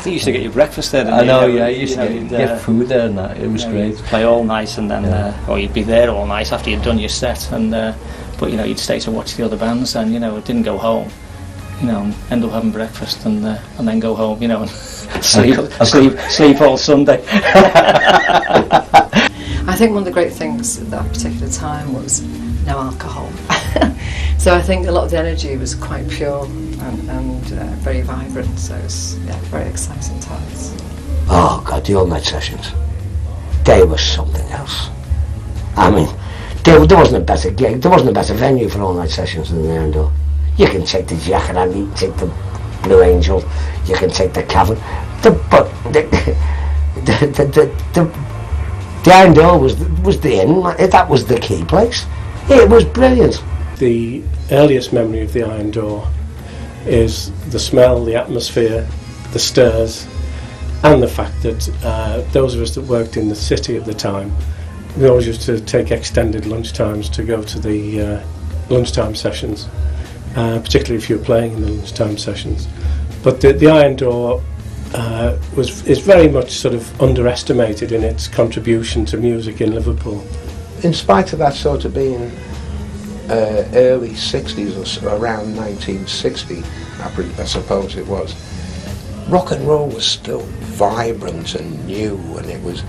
think you used to get your breakfast there, didn't I you? know, yeah, you used to get food there and that. It was great. You'd play all night and then, or you'd be there all night after you'd done your set, and but you'd stay to watch the other bands, and didn't go home. End up having breakfast and then go home, and sleep all Sunday. I think one of the great things at that particular time was no alcohol. So I think a lot of the energy was quite pure and very vibrant, so it was very exciting times. Oh God, the all-night sessions, they were something else. I mean, there wasn't a better gig, there wasn't a better venue for all-night sessions than the Iron Door. You can take the Jackal, you can take the Blue Angel, you can take the Cavern, but the Iron Door was the inn. That was the key place. It was brilliant. The earliest memory of the Iron Door is the smell, the atmosphere, the stirs, and the fact that those of us that worked in the city at the time, we always used to take extended lunchtimes to go to the lunchtime sessions, particularly if you were playing in the lunchtime sessions. But the Iron Door is very much sort of underestimated in its contribution to music in Liverpool. In spite of that sort of being early 60s or so, around 1960, I suppose it was, rock and roll was still vibrant and new, and it was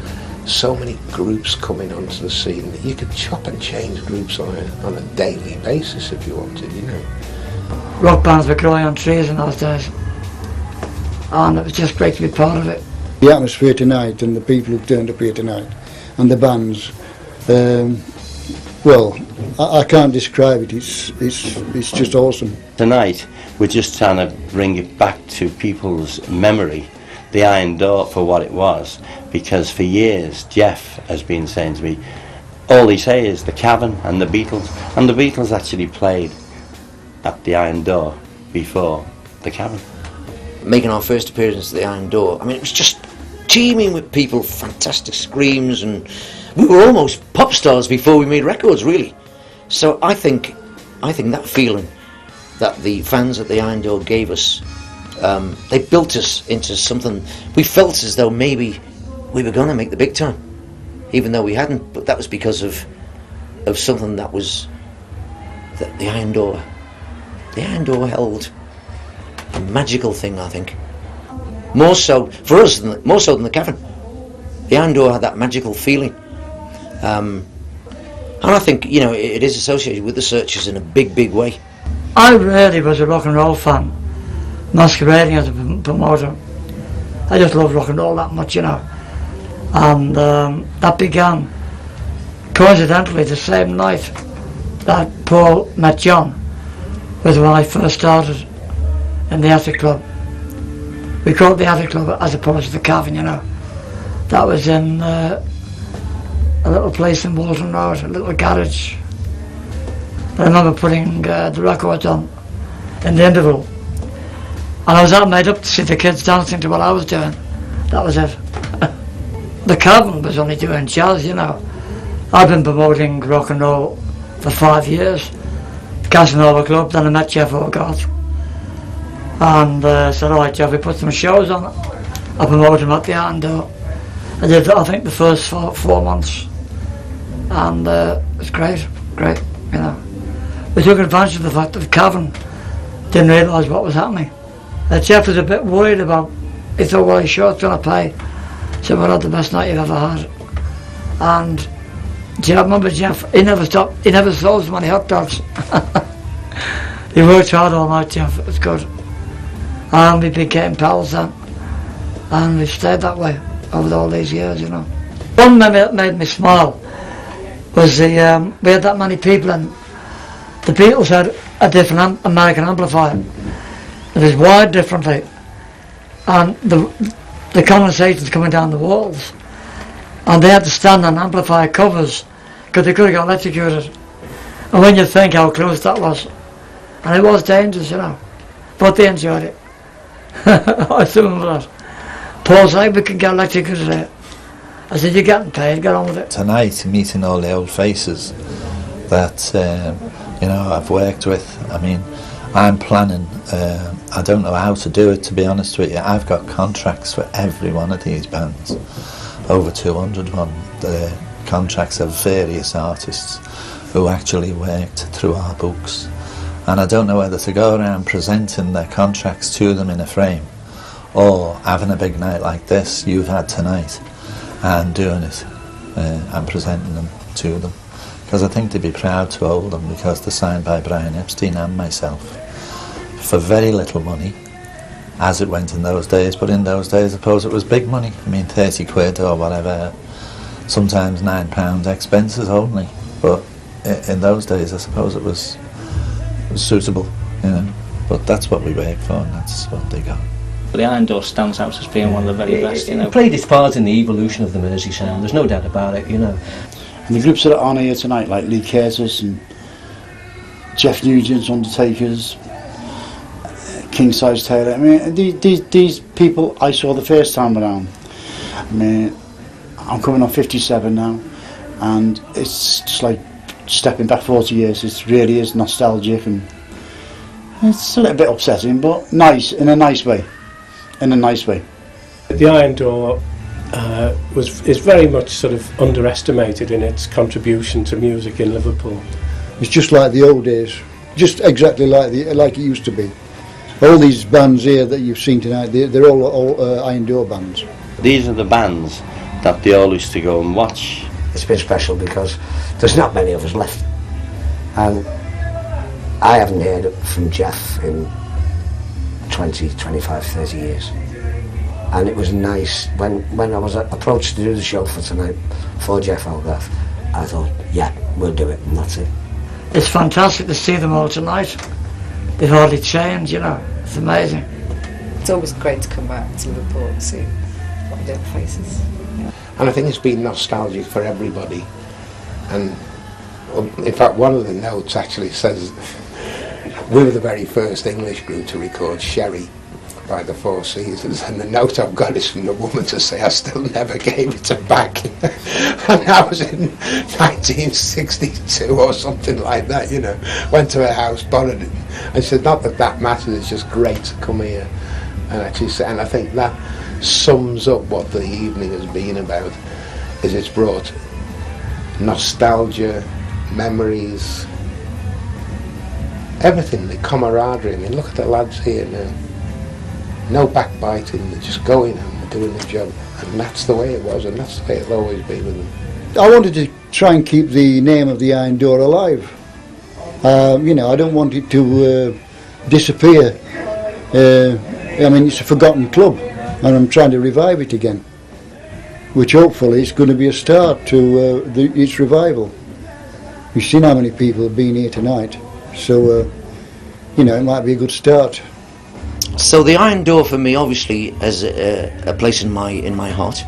so many groups coming onto the scene that you could chop and change groups on a daily basis if you wanted, Rock bands were growing on trees in those days, and it was just great to be part of it. The atmosphere tonight and the people who turned up here tonight and the bands, well, I can't describe it. It's just awesome. Tonight we're just trying to bring it back to people's memory, the Iron Door for what it was, because for years Jeff has been saying to me, all he say is the Cavern and the Beatles, and the Beatles actually played at the Iron Door before the Cavern. Making our first appearance at the Iron Door, I mean, it was just teeming with people, fantastic screams, and we were almost pop stars before we made records, really. So I think that feeling that the fans at the Iron Door gave us, they built us into something. We felt as though maybe we were going to make the big time, even though we hadn't. But that was because of something that was the Iron Door. The Iron Door held a magical thing, I think. More so for us, more so than the Cavern. The Iron Door had that magical feeling. And I think, it is associated with the Searchers in a big, big way. I really was a rock and roll fan, masquerading as a promoter. I just love rock and roll that much, And that began, coincidentally, the same night that Paul met John, was when I first started in the Attic Club. We called it the Attic Club as opposed to the Cavern, That was in a little place in Walton Road, a little garage. I remember putting the records on in the interval, and I was that made up to see the kids dancing to what I was doing. That was it. The Cavern was only doing jazz, I've been promoting rock and roll for 5 years. The Casanova Club, then I met Jeff Hogarth and said, alright Jeff, we put some shows on. I promoted him at the Iron Door. I did, I think, the first 4 months, and it was great, We took advantage of the fact that the Cavern didn't realise what was happening. Jeff was a bit worried about, he thought, well, he's sure it's going to pay. So we had the best night you've ever had. And I remember Jeff, he never stopped, he never sold so many hot dogs. He worked hard all night, Jeff, it was good. And we became pals then. And we've stayed that way over all these years, One memory that made me smile was we had that many people, and the Beatles had a different American amplifier. It was wired differently, and the condensation's coming down the walls, and they had to stand on amplifier covers because they could have got electrocuted. And when you think how close that was, and it was dangerous, but they enjoyed it. I still remember that. Paul said, we can get electrocuted here. I said, you're getting paid, get on with it. Tonight, meeting all the old faces that I've worked with, I mean, I'm planning, I don't know how to do it, to be honest with you. I've got contracts for every one of these bands, over 200 contracts of various artists who actually worked through our books. And I don't know whether to go around presenting their contracts to them in a frame, or having a big night like this you've had tonight and doing it and presenting them to them, because I think they'd be proud to hold them, because they're signed by Brian Epstein and myself for very little money, as it went in those days. But in those days, I suppose it was big money. I mean, 30 quid or whatever, sometimes £9 expenses only, but in those days I suppose it was suitable, you know. But that's what we work for, and that's what they got. But the Iron Door stands out as being one of the very best, you know. It played its part in the evolution of the Mersey sound, there's no doubt about it, you know. And the groups that are on here tonight, like Lee Curtis and Jeff Nugent's Undertakers, King Size Taylor, I mean, these people I saw the first time around. I mean, I'm coming on 57 now, and it's just like stepping back 40 years. It really is nostalgic, and it's a little bit upsetting, but nice, in a nice way. In a nice way. The Iron Door is very much sort of underestimated in its contribution to music in Liverpool. It's just like the old days, just exactly like it used to be. All these bands here that you've seen tonight, they're all Iron Door bands. These are the bands that they all used to go and watch. It's been special because there's not many of us left, and I haven't heard it from Jeff in 20, 25, 30 years. And it was nice when I was approached to do the show for tonight for Jeff Hogarth. I thought, yeah, we'll do it, and that's it. It's fantastic to see them all tonight. They've hardly changed, you know. It's amazing. It's always great to come back to Liverpool and see a lot of different faces. Yeah. And I think it's been nostalgic for everybody. And in fact, one of the notes actually says we were the very first English group to record Sherry by the Four Seasons, and the note I've got is from the woman to say I still never gave it her back. And that was in 1962 or something like that, you know. Went to her house, borrowed it, and she said, not that that matters, it's just great to come here and actually say. And I think that sums up what the evening has been about, is it's brought nostalgia, memories, everything, the camaraderie. I mean, look at the lads here now. No backbiting, they're just going and doing the job, and that's the way it was, and that's the way it'll always be with them. I wanted to try and keep the name of the Iron Door alive. You know, I don't want it to disappear. I mean, it's a forgotten club, and I'm trying to revive it again, which hopefully is going to be a start to its revival. You've seen how many people have been here tonight, so you know, it might be a good start. So the Iron Door for me obviously has a place in my heart.